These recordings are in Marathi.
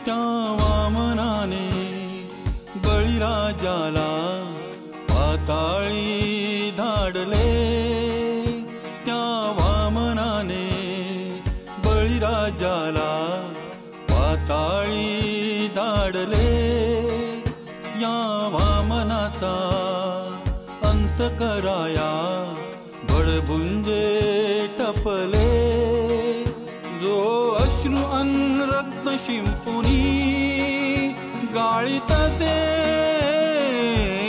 त्या वामनाने बळीराजाला पाताळी धाडले, त्या वामनाने बळीराजाला पाताळी धाडले। या वामनाचा अंत कराया बळभुंजे टपले, जो अश्रू अन रक्त शिंपुनी गाळीतसे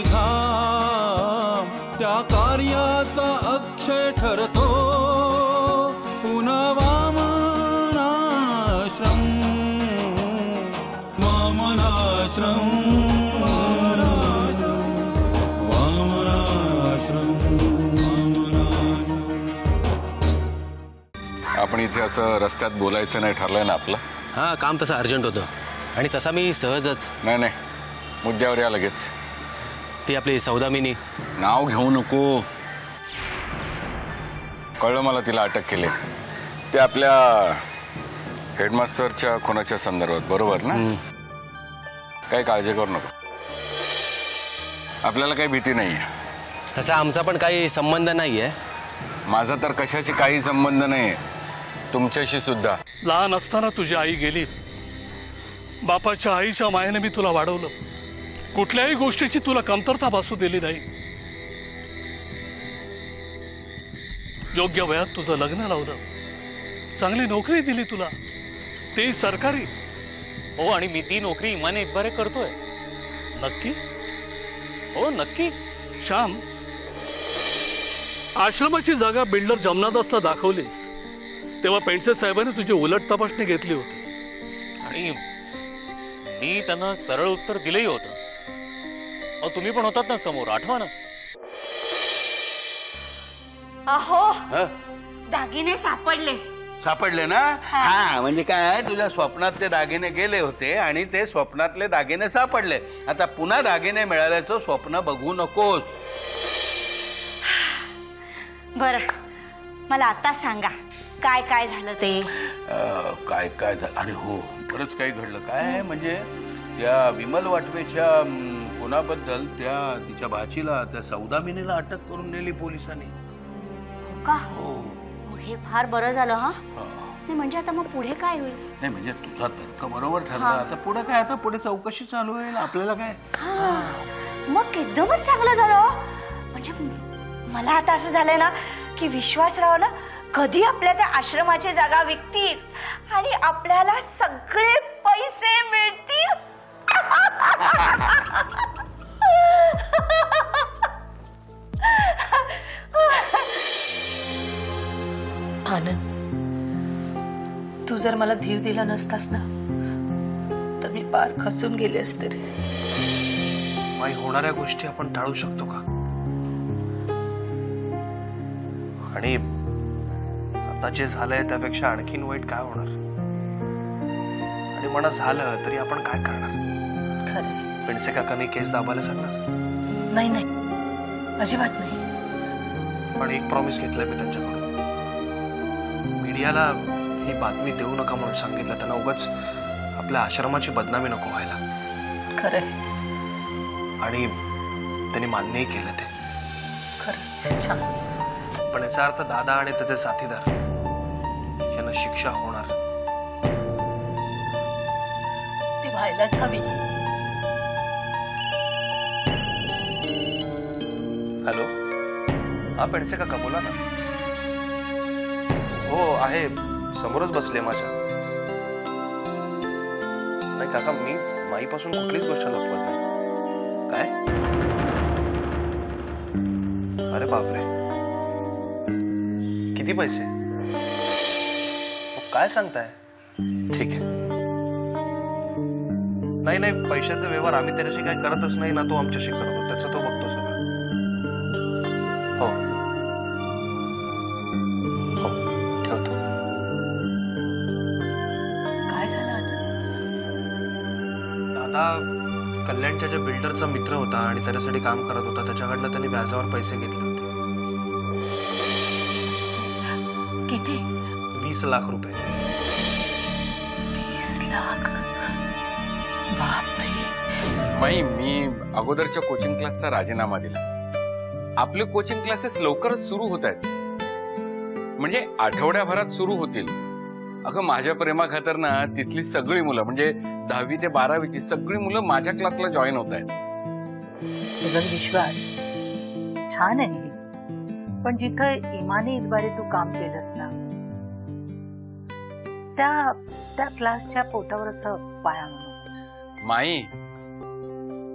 घाम, त्या कार्याचा अक्षय ठरतो पुन्हा वामनाश्रम, वामनाश्रम, आपण इथे असं रस्त्यात बोलायचं नाही ठरलंय ना आपलं? हां, काम तसं अर्जंट होतं आणि तसा मी सहजच। नाही मुद्द्यावर या लगेच। ती आपली सौदामिनी, नाव घेऊ नको। कळलं मला, तिला अटक केली ते आपल्या हेडमास्टरच्या खुनाच्या संदर्भात, बरोबर ना? काही काळजी करू नको, आपल्याला काही भीती नाहीये। तसा आमचा पण काही संबंध नाहीये। माझा तर कशाशी काही संबंध नाही, तुमच्याशी सुद्धा। लहान असताना तुझी आई गेली, बापाच्या आईच्या मायेने मी तुला वाढवलं, कुठल्याही गोष्टीची तुला कमतरता भासू दिली नाही। योग्य वयात तुझं लग्न लावलं, चांगली नोकरी दिली तुला, ते सरकारी। हो, आणि मी ती नोकरी इमाने इतबारे करतोय। नक्की? हो नक्की। श्याम, आश्रमाची जागा बिल्डर जमनादासला दाखवलीस तेव्हा पेंडसे साहेबांनी तुझी उलट तपासणी घेतली होती आणि मी त्यांना सरळ उत्तर दिलंही होतं। तुम्ही पण होतात ना समोर, आठवा ना? अहो, दागिने सापडले। सापडले ना? हा, म्हणजे काय, तुझ्या स्वप्नातले दागिने गेले होते आणि ते स्वप्नातले दागिने सापडले। आता पुन्हा दागिने मिळाल्याचं स्वप्न बघू नकोस। बरं, मला आता सांगा काय काय झालं ते? काय काय झालं? आणि हो, बरंच काही घडलं। काय म्हणजे त्या विमल वाटवेच्या खुनाबद्दल त्या तिच्या भाचीला, त्या सौदामिनीला अटक करून नेली पोलिसांनी। हो का? हो। मग हे फार बरं झालं। हा नाही म्हणजे आता मग पुढे काय होईल? नाही म्हणजे तुझा तर्क बरोबर ठरला, आता पुढे काय, आता पुढे चौकशी चालू होईल, आपल्याला काय। मग एकदमच चांगलं झालं। म्हणजे मला आता असं झालंय ना की विश्वासराव ना कधी आपल्या त्या आश्रमाची जागा विकतील आणि आपल्याला सगळे पैसे मिळतील। आनंद, तू जर मला धीर दिला नसतास ना तर मी पार खचून गेले असते रे। माई, होणाऱ्या गोष्टी आपण टाळू शकतो का? आणि आता जे झालंय त्यापेक्षा आणखीन वाईट काय होणार? आणि म्हणा झालं तरी आपण काय करणार? खरंय, पेंडसे काकांनी केस दाबायला सांगणार? नाही नाही, अजिबात नाही। पण एक प्रॉमिस घेतलंय मी त्यांच्याकडून, मीडियाला ही बातमी देऊ नका म्हणून सांगितलं, त्यांना उगाच आपल्या आश्रमाची बदनामी नको व्हायला। खरंय, आणि त्यांनी मान्यही केलं ते। खरंच छान। पण याचा अर्थ दादा आणि त्याचे साथीदार यांना शिक्षा होणार, ती व्हायलाच हवी। हॅलो, हा पेंडसे काका बोला ना। हो आहे, समोरच बसले माझ्या। नाही काका, मी माईपासून कुठलीच गोष्ट लपवत नाही। काय? अरे बापरे, किती पैसे? काय सांगताय? ठीक आहे। नाही नाही, पैशाचे व्यवहार आम्ही त्याच्याशी काही करतच नाही ना, तो आमच्याशी करतो, त्याचं तो बघतो सगळं। हो हो, ठेवतो। काय झालं? दादा कल्याणच्या ज्या बिल्डरचा मित्र होता आणि त्याच्यासाठी काम करत होता, त्याच्याकडनं त्यांनी व्याजावर पैसे घेतले होते। किती? 20 लाख रुपये। 20 लाख? माई मी अगोदरच्या कोचिंग क्लासचा राजीनामा दिला. आपले कोचिंग क्लासेस लवकरच सुरू होत आहेत, म्हणजे आठवड्याभरात सुरू होतील. अगं माझ्या प्रेमाखातर ना तिथली सगळी मुलं म्हणजे 10वी ते 12वीची सगळी मुलं माझ्या क्लासला जॉईन होत आहेत. विश्वास छान आहे हे. पण जिथं इमानी इतबारे तू काम केलंस ना, त्या क्लासच्या पोटावर असं पाया नकोस. माई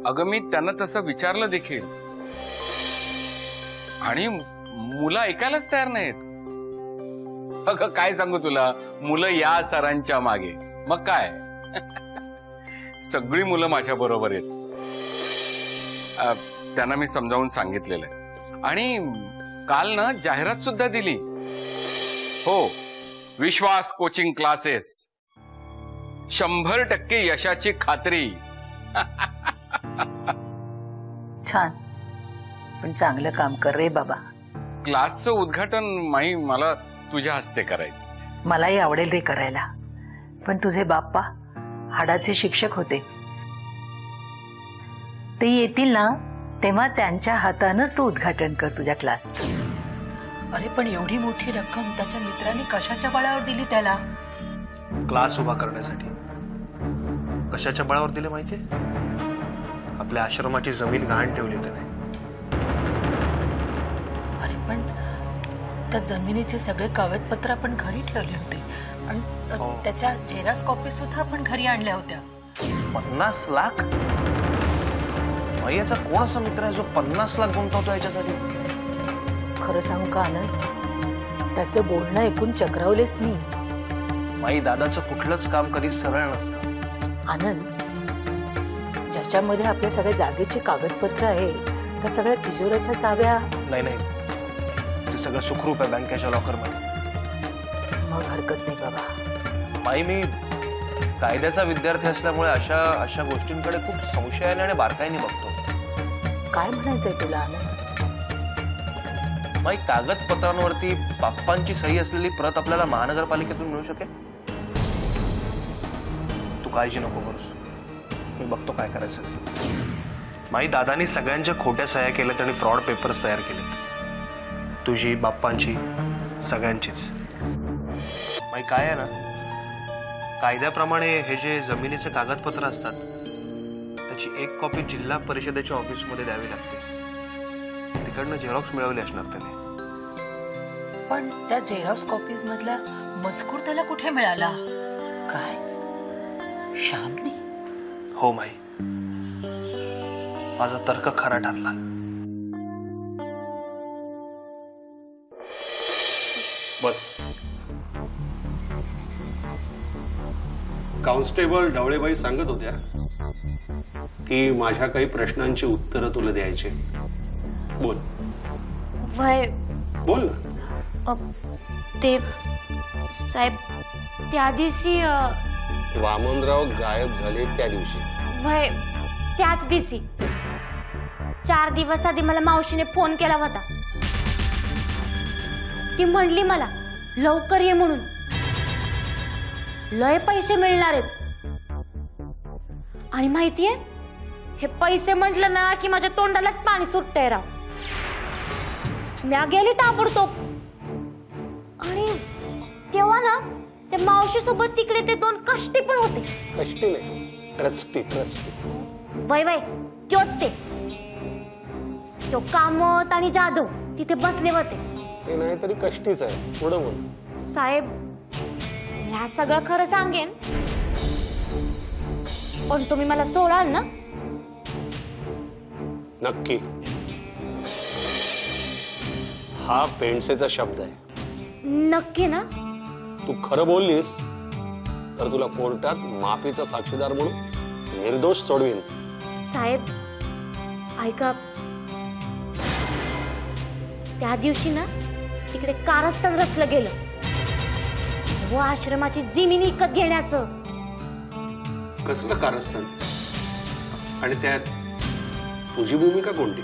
अगं मी त्यांना तसं विचारलं देखील आणि मुलं ऐकायलाच तयार नाहीत. अगं काय सांगू तुला, मुलं या सरांच्या मागे, मग काय सगळी मुलं माझ्या बरोबर आहेत. त्यांना मी समजावून सांगितलेलं आहे आणि काल ना जाहिरात सुद्धा दिली. हो, विश्वास कोचिंग क्लासेस, 100% यशाची खात्री. छान, पण चांगलं काम कर रे बाबा. क्लासचं उद्घाटन माई मला तुझ्या हस्ते करायचं. मलाही आवडेल रे करायला, पण तुझे बाप्पा हाडाचे शिक्षक होते. ते येतील ना तेव्हा त्यांच्या हातानंच तू उद्घाटन कर तुझ्या क्लासचं. अरे पण एवढी मोठी रक्कम त्याच्या मित्रांनी कशाच्या बळावर दिली त्याला? क्लास उभा करण्यासाठी. कशाच्या बळावर दिले माहितीये? आपल्या आश्रमाची जमीन गहाण ठेवली होती नाही. अरे पण त्या जमिनीचे सगळे कागदपत्र आपण घरी ठेवले होते आणि त्याच्या झेरॉक्स कॉपी सुद्धा आपण घरी आणल्या होत्या. 50 लाख? याचा कोण असा मित्र आहे जो 50 लाख गुंतवतो याच्यासाठी? खरं सांगू का आनंद, त्याचं बोलणं ऐकून चक्रावलेस मी. माई दादाचं कुठलंच काम कधी सरळ नसतं. आनंद, ज्याच्यामध्ये आपल्या सगळ्या जागेची कागदपत्र आहे त्या सगळ्या तिजोऱ्याच्या चाव्या. नाही, ते सगळं सुखरूप आहे बँकेच्या लॉकर मध्ये. मग हरकत नाही बाबा. माई मी कायद्याचा विद्यार्थी असल्यामुळे अशा गोष्टींकडे खूप संशयाने आणि बारकाईने बघतो. काय म्हणायचंय तुला आनंद? माई कागदपत्रांवरती बाप्पांची सही असलेली प्रत आपल्याला महानगरपालिकेतून मिळू शकेल? तू काळजी नको करूस, मी बघतो काय करायचं. माई दादानी सगळ्यांच्या खोट्या सह्या केल्यात आणि फ्रॉड पेपर्स तयार केलेत. तुझी, बाप्पांची, सगळ्यांचीच. माई काय आहे ना, कायद्याप्रमाणे हे जे जमिनीचे कागदपत्र असतात त्याची एक कॉपी जिल्हा परिषदेच्या ऑफिसमध्ये द्यावी लागते. तिकडनं झेरॉक्स मिळवले असणार त्याने. पण त्या झेरॉक्स कॉपीज मधला मजकूर त्याला कुठे मिळाला? काय श्यामने? हो माई, माझा तर्क खरा ठरला. बस. कॉन्स्टेबल ढवळेबाई सांगत होत्या की माझ्या काही प्रश्नांची उत्तरं तुला द्यायची. बोल. वय बोल ना. ते साहेब त्या दिवशी वामनराव गायब झाले त्या दिवशी. वय त्याच दिवशी 4 दिवस आधी मला मावशीने फोन केला होता. ती म्हणली मला लवकर ये म्हणून, लय पैसे मिळणार आहेत. आणि माहितीये, हे पैसे म्हटलं ना की माझ्या तोंडालाच पाणी सुटतंय राव. म्या गेली ताबडतोब. आणि तेव्हा ना त्या मावशी सोबत तिकडे ते 2 कष्टी पण होते. कष्टी नाही, ट्रस्टी. वय तोच तो कामत आणि जाधव तिथे बसले होते. ते नाही तरी कष्टीच आहे. पुढे बोल. साहेब, ह्या सगळं खरं सांगेन, पण तुम्ही मला सोडाल ना? नक्की. हा पेंडसेचा शब्द आहे. नक्की ना? तू खरं बोललीस तर तुला कोर्टात माफीचा साक्षीदार म्हणून निर्दोष सोडवीन. साहेब ऐका, त्या दिवशी ना तिकडे कारस्थान रचलं गेलं व आश्रमाची जमीन विकत घेण्याचं. कसलं कारस्थान? आणि त्यात तुझी भूमिका कोणती?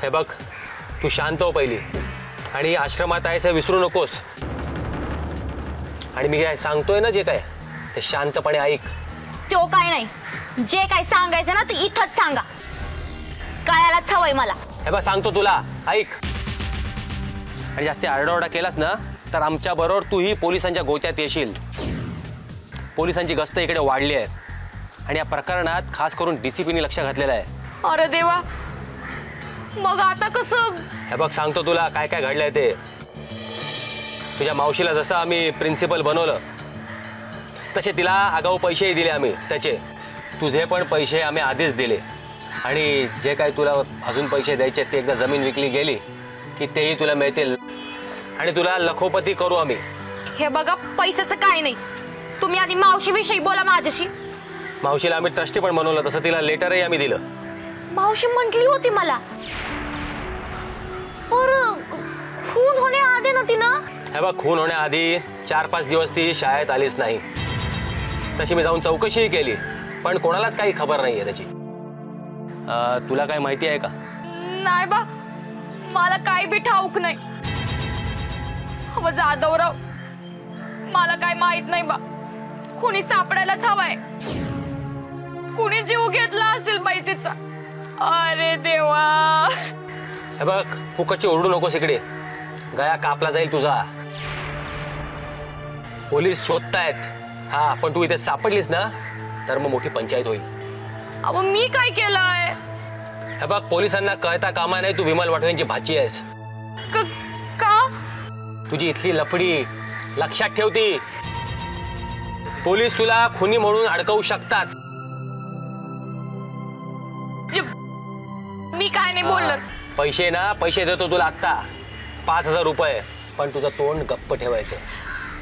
हे बघ, तू शांत हो पहिली आणि आश्रमात आहेस हे विसरू नकोस. आणि मी काय सांगतोय ना जे काय ते शांतपणे ऐक. तो काय नाही, जे काय सांगायचं ना ते इथंच सांगा. कळायलाच हवंय मला. हे बघ सांगतो तुला, ऐक. आणि जास्ती आरडाओरडा केलास ना तर आमच्या बरोबर तूही पोलिसांच्या गोत्यात येशील. पोलिसांची गस्त इकडे वाढली आहे आणि या प्रकरणात खास करून डीसीपीनी लक्ष घातलेलं आहे. अरे देवा, मग आता कसं? हे बघ सांगतो तुला काय काय घडलंय ते. तुझ्या मावशीला जसं आम्ही प्रिन्सिपल बनवलं तसे तिला आगाऊ पैसेही दिले आम्ही त्याचे. तुझे पण पैसे आम्ही आधीच दिले आणि जे काय तुला अजून पैसे द्यायचे ते एकदा जमीन विकली गेली की तेही तुला मिळतील आणि तुला लखोपती करू आम्ही. हे बघा, पैशाचं काय नाही. तुम्ही आधी मावशीविषयी बोला माझ्याशी. मावशीला आम्ही ट्रस्टी पण बनवलं, तसं तिला लेटरही आम्ही दिलं. मावशी म्हटली होती मला, खून होण्याआधी ना तिनं. हे बघ, खून होण्याआधी 4-5 दिवस ती शाळेत आलीच नाही. तशी मी जाऊन चौकशीही केली पण कोणालाच काही खबर नाहीये त्याची. तुला काय माहिती आहे का? नाही बा, मला काय बी ठाऊक नाही. जाधवराव, मला काय माहित नाही बा. कुणी सापडायलाच हवाय. कुणी जीव घेतला असेल बाई तिचा. अरे देवा. हे बघ, फुकटची ओरडू नकोस इकडे. गया कापला जाईल तुझा. पोलीस शोधतायत. हा, पण तू इथे सापडलीस ना तर मग मोठी पंचायत होईल. अहो, मी काय केलंय? हे बघ, पोलिसांना कळता कामा नाही तू विमल वाटवेंची भाची आहेस. का? तुझी इथली लफडी लक्षात ठेवती. पोलीस तुला खुनी म्हणून अडकवू शकतात. मी काय नाही बोलणार. पैसे ना, पैसे देतो तुला आत्ता 5,000 रुपये. पण तुझं तोंड गप्प ठेवायचं.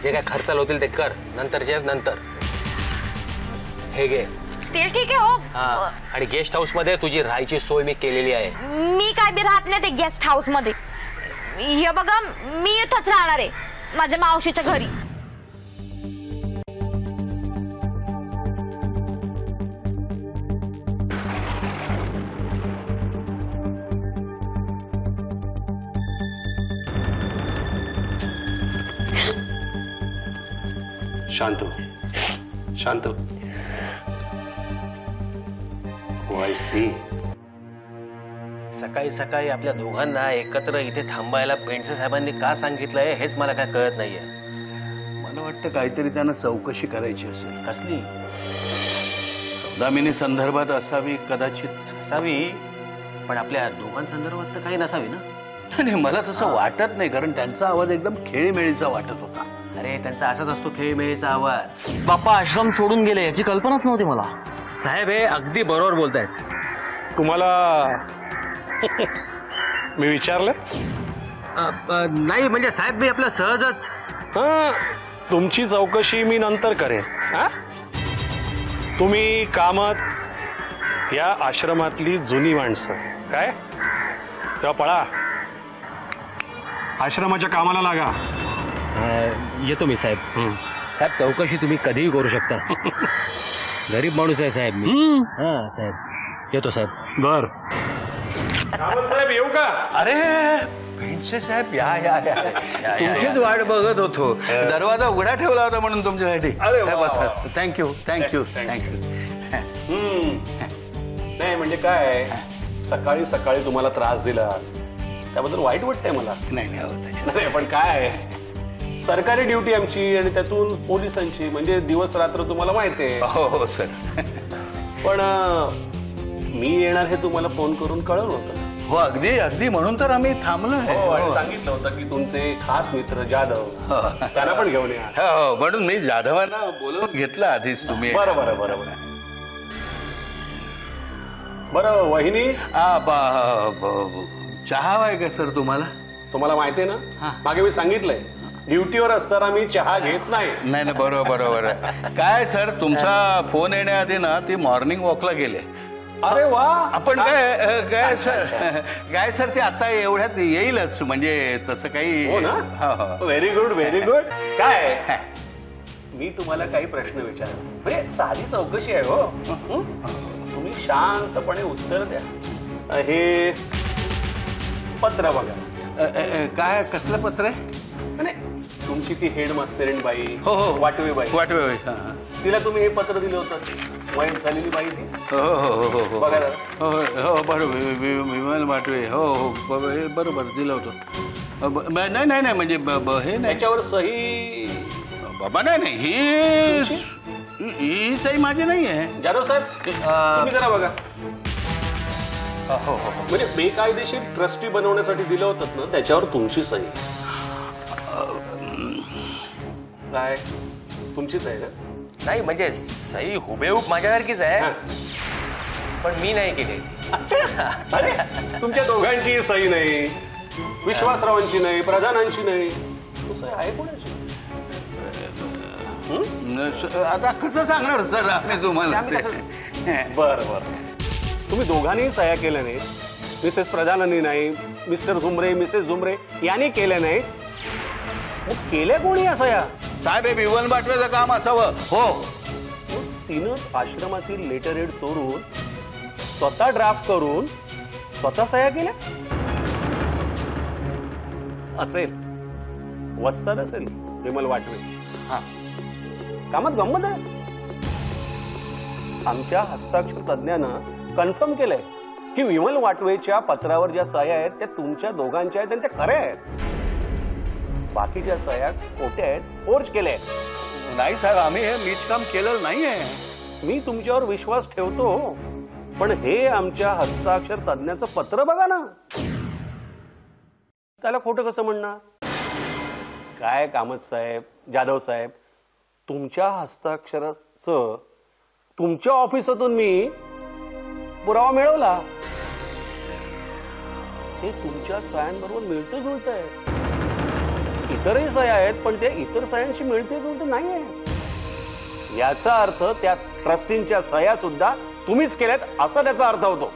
जे काय खर्च होतील ते कर, नंतरचे नंतर. हे घे. ते ठीक आहे हो. हा, आणि गेस्ट हाऊस मध्ये तुझी राहायची सोय मी केलेली आहे. मी काय बी राहत नाही ते गेस्ट हाऊस मध्ये. हे बघा, मी इथंच राहणार आहे माझ्या मावशीच्या घरी. शांत हो, शांत. I see. सकाळी सकाळी आपल्या दोघांना एकत्र इथे थांबायला पेंडसे साहेबांनी का सांगितलंय हेच मला काय कळत नाहीये. मला वाटतं काहीतरी त्यांना चौकशी करायची असेल. कसली? सौदामिनी संदर्भात असावी कदाचित. असावी, पण आपल्या दोघांसंदर्भात तर काही नसावी ना. नाही, मला तसं वाटत नाही, कारण त्यांचा आवाज एकदम खेळीमेळीचा वाटत होता. अरे, त्यांचा असाच असतो खेळीमेळीचा आवाज. बाप्पा आश्रम सोडून गेले याची कल्पनाच नव्हती मला. साहेब हे अगदी बरोबर बोलतायत. तुम्हाला मी विचारलं? नाही म्हणजे साहेब, मी आपलं सहजच. तुमची चौकशी मी नंतर करेन. तुम्ही कामात या आश्रमातली जुनी माणसं काय, तेव्हा पळा, आश्रमाच्या कामाला लागा. येतो मी साहेब. साहेब, चौकशी तुम्ही कधीही करू शकता. गरीब माणूस आहे साहेब मी. हा साहेब, येतो साहेब. बर साहेब, येऊ का? अरे पेंडसे साहेब, या या या. तुमचीच वाट बघत होतो. दरवाजा उघडा ठेवला होता म्हणून तुमच्यासाठी. बसा. Thank you thank you thank you. नाही म्हणजे काय, सकाळी सकाळी तुम्हाला त्रास दिला त्याबद्दल वाईट वाटतंय मला. नाही, पण काय, सरकारी ड्युटी आमची आणि त्यातून पोलिसांची, म्हणजे दिवस रात्र तुम्हाला माहिती आहे. हो सर. पण मी येणार हे तुम्हाला फोन करून कळवलं होतं. हो, अगदी अगदी, म्हणून तर आम्ही थांबलो. आणि सांगितलं होतं की तुमचे खास मित्र जाधव, त्यांना पण घेऊन या. हो, म्हणून मी जाधवांना बोलवून घेतलं आधीच. तुम्ही बरं. बरं वहिनी, चहा हवाय का सर तुम्हाला? तुम्हाला माहिती आहे ना, मागे मी सांगितलंय ड्युटीवर असताना मी चहा घेत नाही. नाही, बरोबर. काय सर, तुमचा फोन येण्याआधी ना ती मॉर्निंग वॉकला गेले. अरे वा. आपण काय सर ते आता एवढ्यात येईलच, म्हणजे तसं काही. हो ना. Very good. काय, मी तुम्हाला काही प्रश्न विचार, म्हणजे साधी चौकशी आहे हो. तुम्ही शांतपणे उत्तर द्या. हे पत्र बघा. काय, कसलं पत्र आहे? तुमची ती हेड मास्टरीण बाई हो हो वाटवे बाई वाटवे हा. तिला तुम्ही हे पत्र दिलं होतं वयस झालेली बाई ती हो हो हो हो हो बघा जरा. हो हो बरोबर विमल वाटवे हो हो हे बरोबर दिलं होतं नाही नाही नाही म्हणजे हे नाही त्याच्यावर सही बाबा नाही नाही ही सही माझी नाही आहे जाधव साहेब तुम्ही जरा बघा म्हणजे बेकायदेशीर ट्रस्टी बनवण्यासाठी दिलं होतं ना त्याच्यावर तुमची सही काय तुमचीच आहे ना नाही म्हणजे सही हुबेहूब माझ्यासारखीच आहे पण मी नाही केली. अरे तुमच्या दोघांची सही नाही विश्वासरावांची नाही प्रधानांची नाही सही आहे कोणाची आता कसं सांगणार सर आम्ही तुम्हाला बर बर तुम्ही दोघांनीही सह्या केल्या नाही मिसेस प्रधानांनी नाही मिस्टर झुमरे मिसेस झुमरे यांनी केल्या नाही मग केल्या कोणी या सह्या साहेब हे विमल वाटवेचं काम असावं हो तीनच आश्रमातील लेटर हेड चोरून स्वतः ड्राफ्ट करून स्वतः सह्या केल्या असेल वस्ताद असेल विमल वाटवे हा कामात गंमत आहे आमच्या हस्ताक्षर तज्ञानं कन्फर्म केलंय की विमल वाटवेच्या पत्रावर ज्या सह्या आहेत त्या तुमच्या दोघांच्या आहेत आणि त्या खऱ्या आहेत बाकीच्या सह्या खोट्या आहेत फोर्ज केल्या आहेत नाही साहेब आम्ही हे नीट काम केलं नाहीये मी तुमच्यावर विश्वास ठेवतो पण हे आमच्या हस्ताक्षर तज्ञाचं पत्र बघा ना त्याला खोटं कसं म्हणणार काय कामत साहेब जाधव साहेब तुमच्या हस्ताक्षराचं तुमच्या ऑफिसातून मी पुरावा मिळवला ते तुमच्या सह्यांबरोबर मिळतं जुळत आहे इतरही सह्या आहेत पण ते इतर सह्यांशी मिळते जुळते नाही आहे याचा अर्थ त्या ट्रस्टींच्या सह्या सुद्धा तुम्हीच केल्यात असा त्याचा अर्थ होतो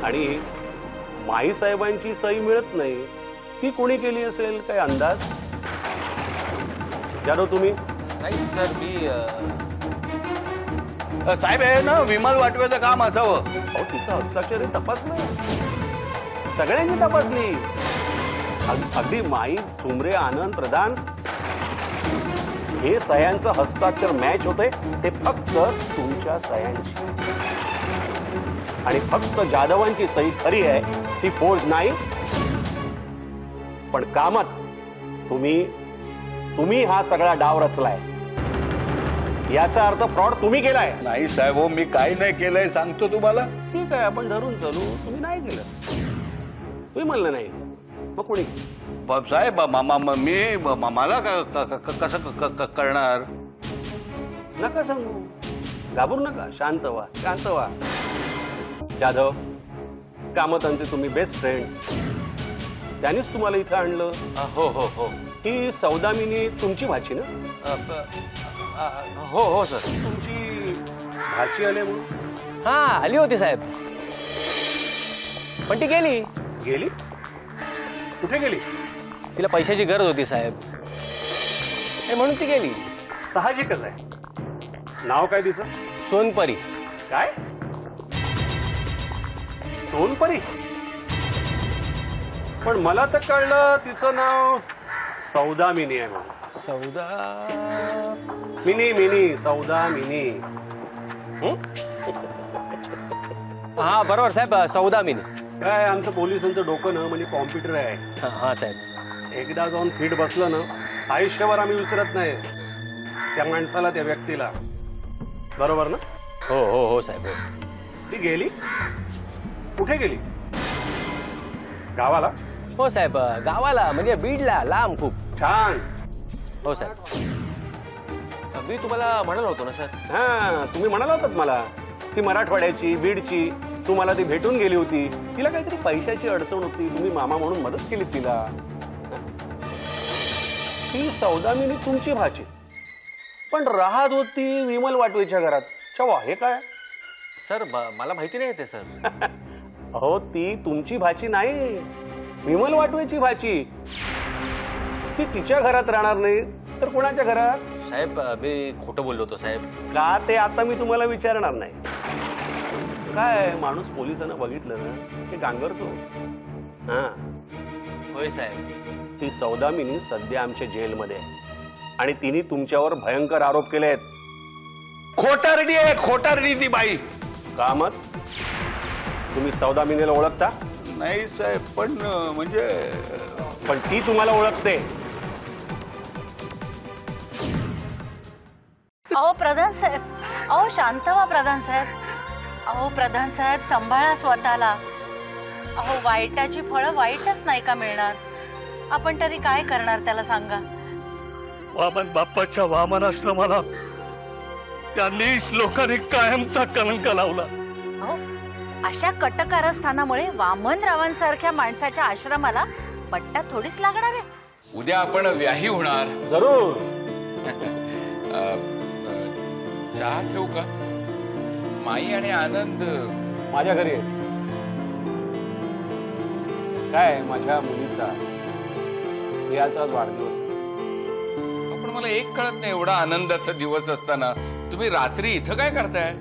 आणि माई साहेबांची सही मिळत नाही ती कोणी केली असेल काय अंदाज जाधव तुम्ही नाही सर मी साहेब हे ना विमल वाटवेचं काम असावं अहो तिचं हस्ताक्षर तपासलं सगळ्यांनी तपासली अगदी माई झुमरे आनंद प्रधान हे सह्यांचं हस्ताक्षर मॅच होते ते फक्त तुमच्या सह्यांची आणि फक्त जाधवांची सही खरी आहे ती फोर्ज नाही पण कामात तुम्ही हा सगळा डाव रचलाय याचा अर्थ फ्रॉड तुम्ही केलाय नाही साहेब हो मी काही नाही केलंय सांगतो तुम्हाला ठीक आहे आपण धरून चालू तुम्ही नाही केलं तुम्ही म्हणलं नाही मग कोणी साहेब मी मला कसं करणार नका सांगू घाबरू नका शांत व्हा जाधव कामतांचे तुम्ही बेस्ट फ्रेंड त्यांनीच तुम्हाला इथं आणलं हो हो हो ही सौदामिनी तुमची भाची ना हो हो सर तुमची भाची आली म्हणून हा आली होती साहेब पण ती गेली कुठे गेली तिला पैशाची गरज होती साहेब म्हणून ती गेली साहजिकच आहे नाव काय तिचं सोनपरी काय सोनपरी पण मला तर कळलं तिचं नाव सौदामिनी आहे म्हणून मिनी सौदामिनी हा बरोबर साहेब सौदामिनी काय आमचं पोलिसांचं डोकं ना म्हणजे कॉम्प्युटर आहे हा साहेब एकदा जाऊन फिट बसलं ना आयुष्यभर आम्ही विसरत नाही त्या माणसाला त्या व्यक्तीला बरोबर ना हो हो हो साहेब ती गेली कुठे गेली गावाला हो साहेब गावाला म्हणजे बीडला लांब खूप छान हो साहेब मी तुम्हाला म्हणालो होतो ना सर हा तुम्ही म्हणाला होतात मला ती मराठवाड्याची बीडची तुम्हाला ती भेटून गेली होती तिला काहीतरी पैशाची अडचण होती तुम्ही मामा म्हणून मदत केली तिला ती सौदामिनी तुमची भाची पण राहत होती विमल वाटवेच्या घरात चवा हे काय सर मला माहिती नाही ते सर अहो ती तुमची भाची नाही विमल वाटवेची भाची ती तिच्या घरात राहणार नाही तर कोणाच्या घरात साहेब मी खोटं बोललो होतो साहेब का ते आता मी तुम्हाला विचारणार नाही काय माणूस पोलिसांना बघितलं ना ते गांगरतो हा हो होय साहेब. ती सौदामिनी सध्या आमच्या जेलमध्ये आहे आणि तिने तुमच्यावर भयंकर आरोप केले आहेत. खोटारडी आहे, खोटारडी ती बाई. का मग तुम्ही सौदामिनीला ओळखता? नाही साहेब, पण म्हणजे पण ती तुम्हाला ओळखते. अहो प्रधान साहेब, अहो शांत व्हा प्रधान साहेब. अहो प्रधान साहेब, सांभाळा स्वतःला. अहो वाईटाची फळं वाईटच नाही का मिळणार? आपण तरी काय करणार त्याला सांगा. वामन बाप्पाच्या वामन आश्रमाला त्या नीच लोकांनी कायमचा कलंक लावला. अहो अशा कटकारस्थानामुळे वामनरावांसारख्या माणसाच्या आश्रमाला पट्टा थोडीच लागणार आहे. उद्या आपण व्याही होणार. जरूर. चहा ठेवू का? माई आणि आनंद माझ्या घरी आहे. काय माझ्या मुलीचा प्रियाचा वाढदिवस आहे. पण मला एक कळत नाही, एवढा आनंदाचा दिवस असताना तुम्ही रात्री इथं काय करताय?